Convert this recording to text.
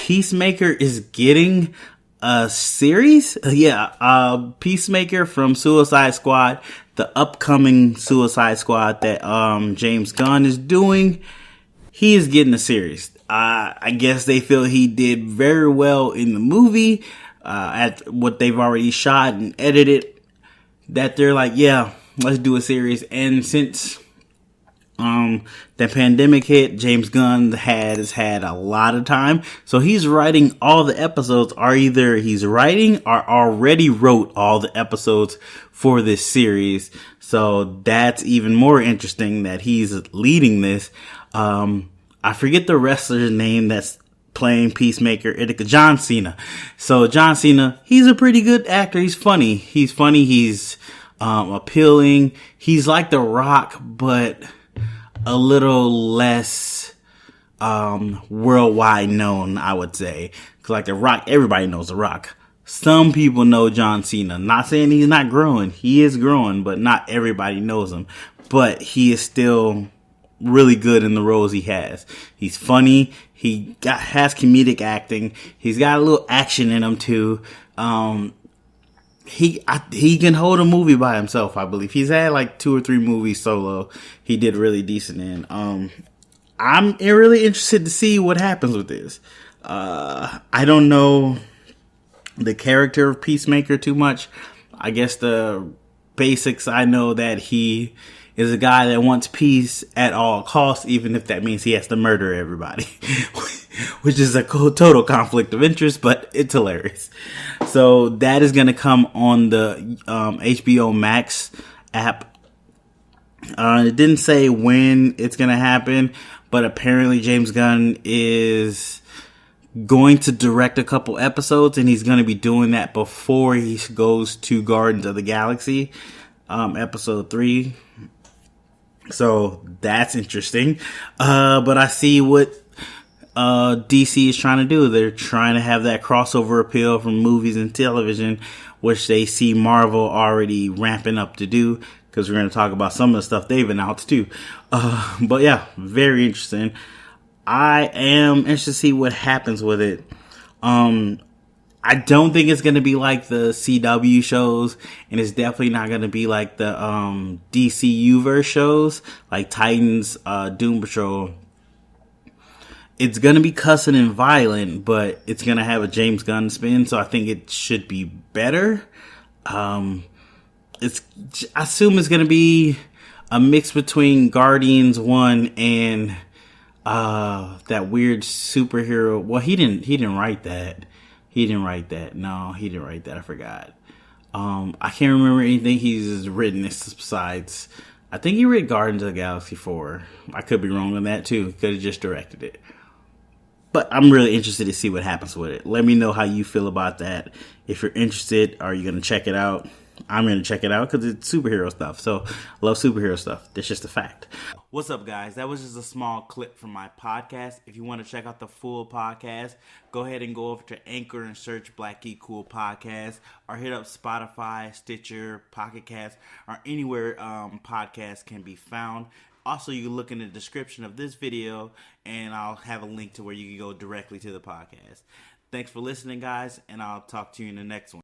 Peacemaker is getting a series. Peacemaker from Suicide Squad, the upcoming Suicide Squad that James Gunn is doing. He is getting a series. I guess they feel he did very well in the movie, at what they've already shot and edited, that they're like, yeah, let's do a series. And since the pandemic hit, James Gunn has had a lot of time, so he's writing all the episodes, or either he's writing or already wrote all the episodes for this series. So that's even more interesting that he's leading this. I forget the wrestler's name that's playing Peacemaker. John Cena. So John Cena, he's a pretty good actor. He's funny. He's appealing. He's like The Rock, but a little less worldwide known, I would say. Cause like The Rock, everybody knows The Rock. Some people know John Cena. Not saying he's not growing. He is growing, but not everybody knows him. But he is still really good in the roles he has. He's funny. Has comedic acting. He's got a little action in him too. He can hold a movie by himself, I believe. He's had like 2 or 3 movies solo. He did really decent in. I'm really interested to see what happens with this. I don't know the character of Peacemaker too much. I guess the basics, I know that he is a guy that wants peace at all costs, even if that means he has to murder everybody, which is a total conflict of interest, but it's hilarious. So that is going to come on the HBO Max app. It didn't say when it's going to happen, but apparently James Gunn is going to direct a couple episodes, and he's going to be doing that before he goes to Guardians of the Galaxy, episode 3. So that's interesting. But I see what DC is trying to do. They're trying to have that crossover appeal from movies and television, which they see Marvel already ramping up to do, because we're going to talk about some of the stuff they've announced too. But yeah, very interesting. I am interested to see what happens with it. I don't think it's going to be like the CW shows, and it's definitely not going to be like the DCU-verse shows, like Titans, Doom Patrol. It's going to be cussing and violent, but it's going to have a James Gunn spin, so I think it should be better. I assume it's going to be a mix between Guardians 1 and that weird superhero. Well, he didn't write that. No, he didn't write that. I forgot. I can't remember anything he's written besides. I think he read Guardians of the Galaxy 4. I could be wrong on that too. Could have just directed it. But I'm really interested to see what happens with it. Let me know how you feel about that. If you're interested, are you going to check it out? I'm going to check it out because it's superhero stuff. So I love superhero stuff. That's just a fact. What's up, guys? That was just a small clip from my podcast. If you want to check out the full podcast, go ahead and go over to Anchor and search Black Geek Cool Podcast, or hit up Spotify, Stitcher, Pocket Cast, or anywhere podcasts can be found. Also, you can look in the description of this video, and I'll have a link to where you can go directly to the podcast. Thanks for listening, guys, and I'll talk to you in the next one.